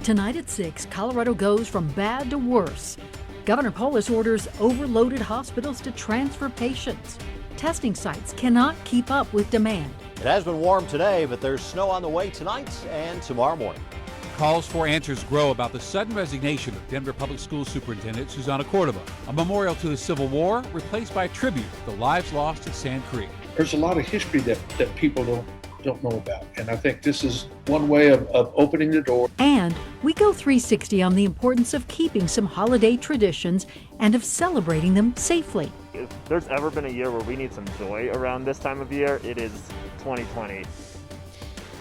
Tonight at 6, Colorado goes from bad to worse. Governor Polis orders overloaded hospitals to transfer patients. Testing sites cannot keep up with demand. It has been warm today, but there's snow on the way tonight and tomorrow morning. Calls for answers grow about the sudden resignation of Denver Public Schools Superintendent Susana Cordova. A memorial to the Civil War replaced by a tribute to the lives lost at Sand Creek. There's a lot of history that people don't know about, and I think this is one way of opening the door. And we go 360 on the importance of keeping some holiday traditions and of celebrating them safely. If there's ever been a year where we need some joy around this time of year, it is 2020.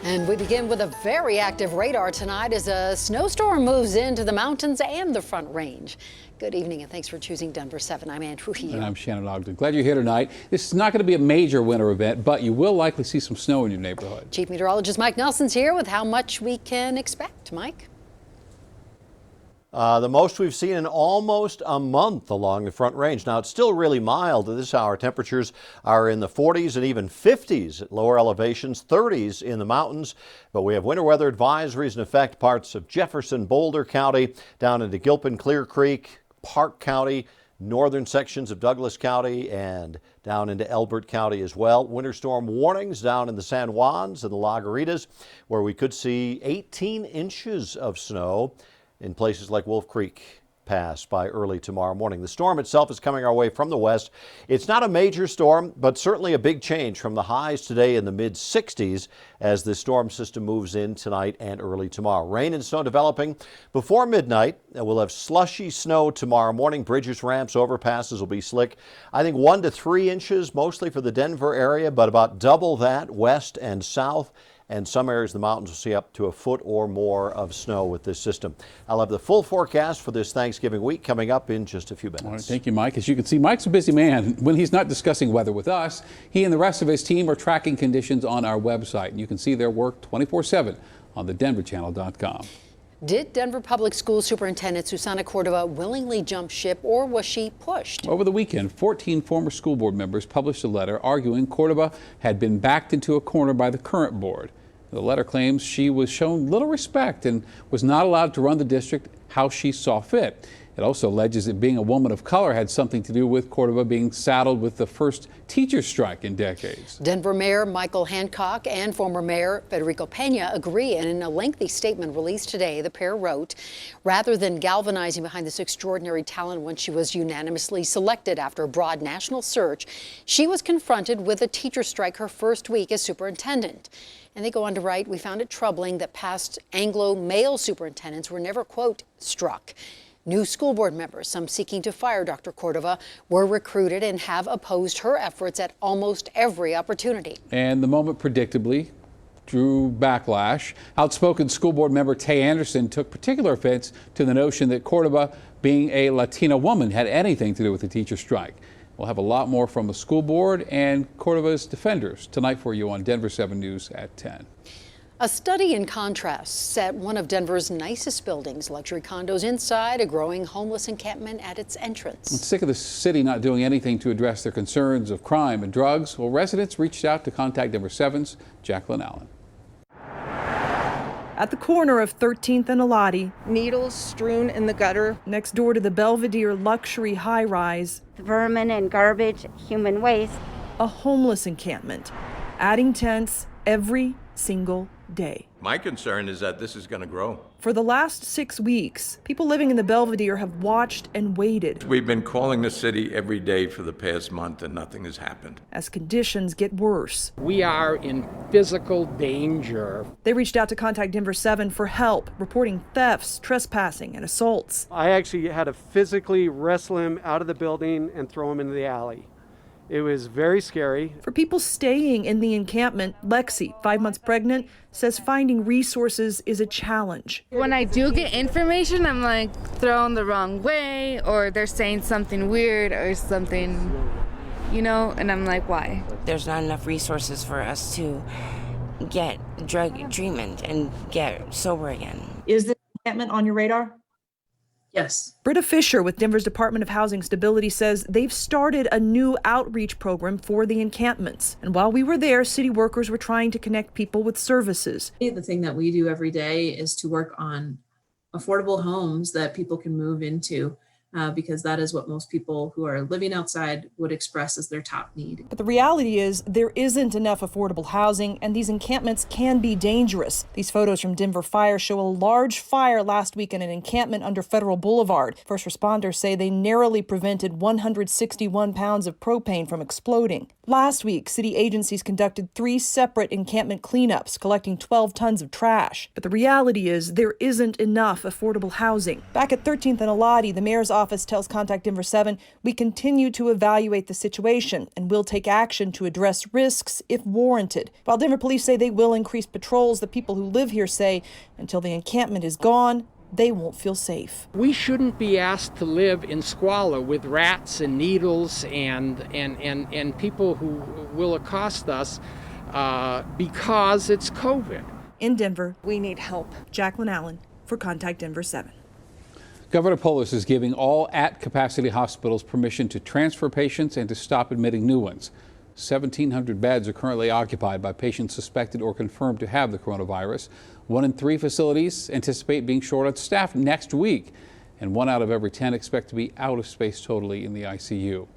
And we begin with a very active radar tonight as a snowstorm moves into the mountains and the Front Range. Good evening and thanks for choosing Denver7. I'm Ann Trujillo. And I'm Shannon Ogden. Glad you're here tonight. This is not going to be a major winter event, but you will likely see some snow in your neighborhood. Chief Meteorologist Mike Nelson's here with how much we can expect. Mike? The most we've seen in almost a month along the Front Range. Now, it's still really mild at this hour. Temperatures are in the 40s and even 50s at lower elevations, 30s in the mountains. But we have winter weather advisories in effect parts of Jefferson, Boulder County, down into Gilpin, Clear Creek, Park County, northern sections of Douglas County, and down into Elbert County as well. Winter storm warnings down in the San Juans and the La Garritas, where we could see 18 inches of snow in places like Wolf Creek Pass by early tomorrow morning. The storm itself is coming our way from the west. It's not a major storm, but certainly a big change from the highs today in the mid-60s as the storm system moves in tonight and early tomorrow. Rain and snow developing before midnight. We'll have slushy snow tomorrow morning. Bridges, ramps, overpasses will be slick. I think 1 to 3 inches mostly for the Denver area, but about double that west and south. And some areas of the mountains will see up to a foot or more of snow with this system. I'll have the full forecast for this Thanksgiving week coming up in just a few minutes. All right, thank you, Mike. As you can see, Mike's a busy man. When he's not discussing weather with us, he and the rest of his team are tracking conditions on our website. And you can see their work 24/7 on thedenverchannel.com. Did Denver Public Schools Superintendent Susana Cordova willingly jump ship, or was she pushed? Over the weekend, 14 former school board members published a letter arguing Cordova had been backed into a corner by the current board. The letter claims she was shown little respect and was not allowed to run the district how she saw fit. It also alleges that being a woman of color had something to do with Cordova being saddled with the first teacher strike in decades. Denver Mayor Michael Hancock and former Mayor Federico Pena agree, and in a lengthy statement released today, the pair wrote, rather than galvanizing behind this extraordinary talent when she was unanimously selected after a broad national search, she was confronted with a teacher strike her first week as superintendent. And they go on to write, we found it troubling that past Anglo male superintendents were never, quote, struck. New school board members, some seeking to fire Dr. Cordova, were recruited and have opposed her efforts at almost every opportunity. And the moment predictably drew backlash. Outspoken school board member Tay Anderson took particular offense to the notion that Cordova, being a Latina woman, had anything to do with the teacher strike. We'll have a lot more from the school board and Cordova's defenders tonight for you on Denver7 News at 10. A study in contrast set one of Denver's nicest buildings, luxury condos inside a growing homeless encampment at its entrance. Sick of the city not doing anything to address their concerns of crime and drugs, well, residents reached out to contact Denver7's Jacqueline Allen. At the corner of 13th and Elati, needles strewn in the gutter, next door to the Belvedere luxury high-rise, vermin and garbage, human waste, a homeless encampment, adding tents every single day. My concern is that this is going to grow. For the last 6 weeks, people living in the Belvedere have watched and waited. We've been calling the city every day for the past month and nothing has happened. As conditions get worse. We are in physical danger. They reached out to contact Denver7 for help, reporting thefts, trespassing, and assaults. I actually had to physically wrestle him out of the building and throw him into the alley. It was very scary. For people staying in the encampment, Lexi, 5 months pregnant, says finding resources is a challenge. When I do get information, I'm like thrown the wrong way, or they're saying something weird or something, you know, and I'm like, why? There's not enough resources for us to get drug treatment and get sober again. Is this encampment on your radar? Yes. Britta Fisher with Denver's Department of Housing Stability says they've started a new outreach program for the encampments. And while we were there, city workers were trying to connect people with services. The thing that we do every day is to work on affordable homes that people can move into, because that is what most people who are living outside would express as their top need. But the reality is there isn't enough affordable housing, and these encampments can be dangerous. These photos from Denver Fire show a large fire last week in an encampment under Federal Boulevard. First responders say they narrowly prevented 161 pounds of propane from exploding. Last week, city agencies conducted 3 separate encampment cleanups, collecting 12 tons of trash. But the reality is there isn't enough affordable housing. Back at 13th and Eladi, the mayor's office tells Contact Denver7, we continue to evaluate the situation and will take action to address risks if warranted. While Denver police say they will increase patrols, the people who live here say until the encampment is gone, they won't feel safe. We shouldn't be asked to live in squalor with rats and needles and people who will accost us because it's COVID. In Denver, we need help. Jacqueline Allen for Contact Denver7. Governor Polis is giving all at-capacity hospitals permission to transfer patients and to stop admitting new ones. 1,700 beds are currently occupied by patients suspected or confirmed to have the coronavirus. 1 in 3 facilities anticipate being short on staff next week, and 1 out of every 10 expect to be out of space totally in the ICU.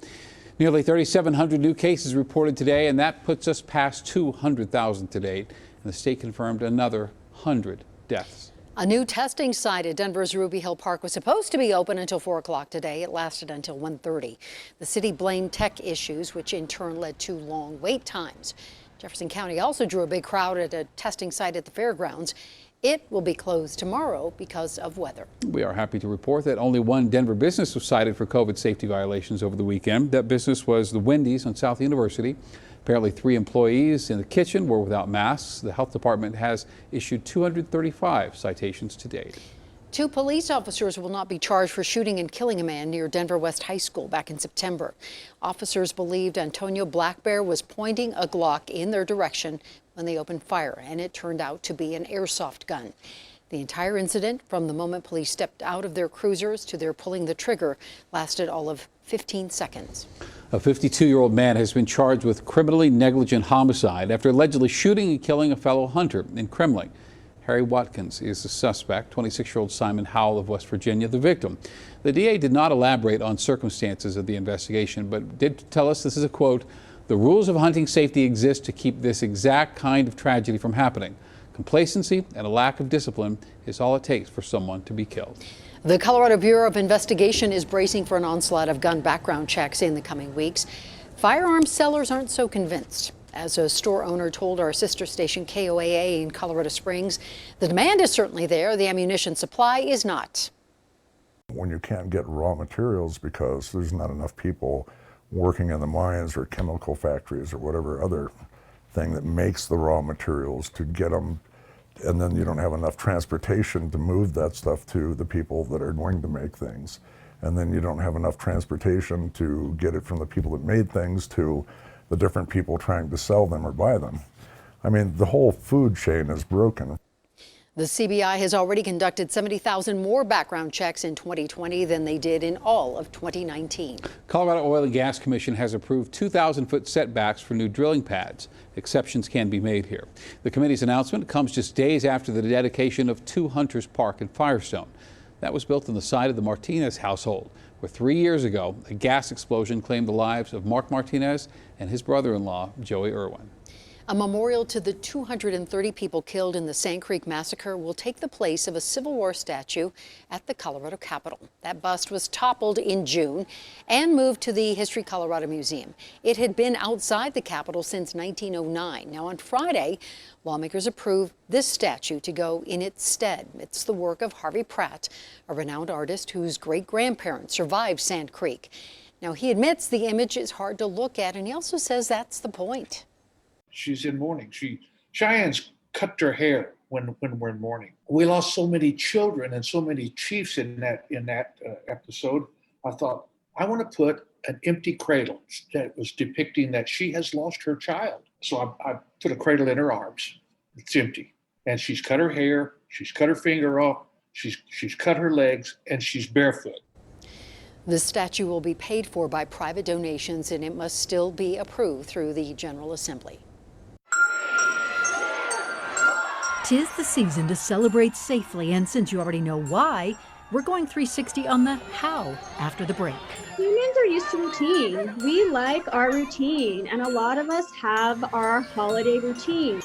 Nearly 3,700 new cases reported today, and that puts us past 200,000 to date. And the state confirmed another 100 deaths. A new testing site at Denver's Ruby Hill Park was supposed to be open until 4 o'clock today. It lasted until 1:30. The city blamed tech issues, which in turn led to long wait times. Jefferson County also drew a big crowd at a testing site at the fairgrounds. It will be closed tomorrow because of weather. We are happy to report that only 1 Denver business was cited for COVID safety violations over the weekend. That business was the Wendy's on South University. Apparently 3 employees in the kitchen were without masks. The health department has issued 235 citations to date. 2 police officers will not be charged for shooting and killing a man near Denver West High School back in September. Officers believed Antonio Blackbear was pointing a Glock in their direction when they opened fire, and it turned out to be an airsoft gun. The entire incident, from the moment police stepped out of their cruisers to their pulling the trigger, lasted all of 15 seconds. A 52-year-old man has been charged with criminally negligent homicide after allegedly shooting and killing a fellow hunter in Kremling. Harry Watkins is the suspect, 26-year-old Simon Howell of West Virginia, the victim. The DA did not elaborate on circumstances of the investigation, but did tell us, this is a quote, "The rules of hunting safety exist to keep this exact kind of tragedy from happening. Complacency and a lack of discipline is all it takes for someone to be killed." The Colorado Bureau of Investigation is bracing for an onslaught of gun background checks in the coming weeks. Firearms sellers aren't so convinced. As a store owner told our sister station KOAA in Colorado Springs, the demand is certainly there, the ammunition supply is not. When you can't get raw materials because there's not enough people working in the mines or chemical factories or whatever other thing that makes the raw materials to get them, and then you don't have enough transportation to move that stuff to the people that are going to make things, and then you don't have enough transportation to get it from the people that made things to the different people trying to sell them or buy them. I mean, the whole food chain is broken. The CBI has already conducted 70,000 more background checks in 2020 than they did in all of 2019. Colorado Oil and Gas Commission has approved 2,000-foot setbacks for new drilling pads. Exceptions can be made here. The committee's announcement comes just days after the dedication of 2 Hunters Park in Firestone. That was built on the site of the Martinez household, where 3 years ago, a gas explosion claimed the lives of Mark Martinez and his brother-in-law, Joey Irwin. A memorial to the 230 people killed in the Sand Creek Massacre will take the place of a Civil War statue at the Colorado Capitol. That bust was toppled in June and moved to the History Colorado Museum. It had been outside the Capitol since 1909. Now on Friday, lawmakers approved this statue to go in its stead. It's the work of Harvey Pratt, a renowned artist whose great-grandparents survived Sand Creek. Now he admits the image is hard to look at, and he also says that's the point. She's in mourning. Cheyenne's cut her hair when we're in mourning. We lost so many children and so many chiefs in that episode. I thought, I want to put an empty cradle that was depicting that she has lost her child. So I put a cradle in her arms. It's empty. And she's cut her hair, she's cut her finger off, she's cut her legs, and she's barefoot. The statue will be paid for by private donations, and it must still be approved through the General Assembly. 'Tis the season to celebrate safely, and since you already know why, we're going 360 on the how after the break. Humans are used to routine. We like our routine, and a lot of us have our holiday routine.